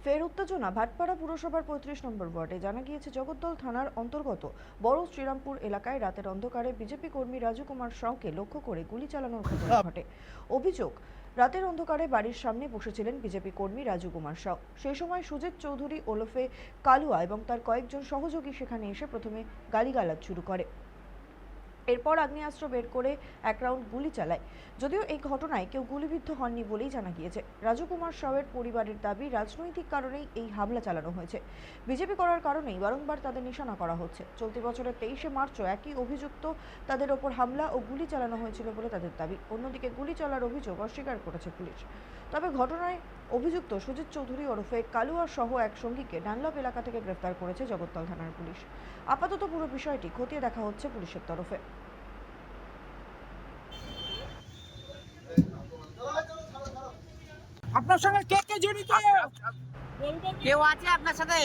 ফের উত্তেজনা ভাটপাড়া পুরসভার ৩৫ নম্বর ওয়ার্ডে। জানা গিয়েছে জগদ্দল থানার অন্তর্গত বড় শ্রীরামপুর এলাকায় রাতের অন্ধকারে বিজেপি কর্মী রাজু কুমার সাউকে লক্ষ্য করে গুলি চালানোর ঘটনা ঘটে। অভিযোগ, রাতের অন্ধকারে বাড়ির সামনে বসেছিলেন বিজেপি কর্মী রাজু কুমার সাউ। সেই সময় সুজিত চৌধুরী ওরফে কালুয়া এবং তার কয়েকজন সহযোগী সেখানে এসে প্রথমে গালিগালাজ শুরু করে। এরপর আগ্নেয়াস্ত্র বের করে এক রাউন্ড গুলি চালায়। যদিও এই ঘটনায় কেউ গুলিবিদ্ধ হননি বলেই জানা গিয়েছে। রাজু কুমার সাউয়ের পরিবারের দাবি, রাজনৈতিক কারণেই এই হামলা চালানো হয়েছে। বিজেপি করার কারণেই বারংবার তাদের নিশানা করা হচ্ছে। চলতি বছরের 23শে মার্চও একই অভিযুক্ত তাদের ওপর হামলা ও গুলি চালানো হয়েছিল বলে তাদের দাবি। অন্যদিকে গুলি চলার অভিযোগ অস্বীকার করেছে পুলিশ। তবে ঘটনায় অভিযুক্ত সুজিত চৌধুরী ওরফে কালুয়া সহ এক সঙ্গীকে ডানলপ এলাকা থেকে গ্রেফতার করেছে জগদ্দল থানার পুলিশ। আপাতত পুরো বিষয়টি খতিয়ে দেখা হচ্ছে পুলিশের তরফে। আপনার সঙ্গে কে কে জড়িত? কেউ আছে আপনার সাথে?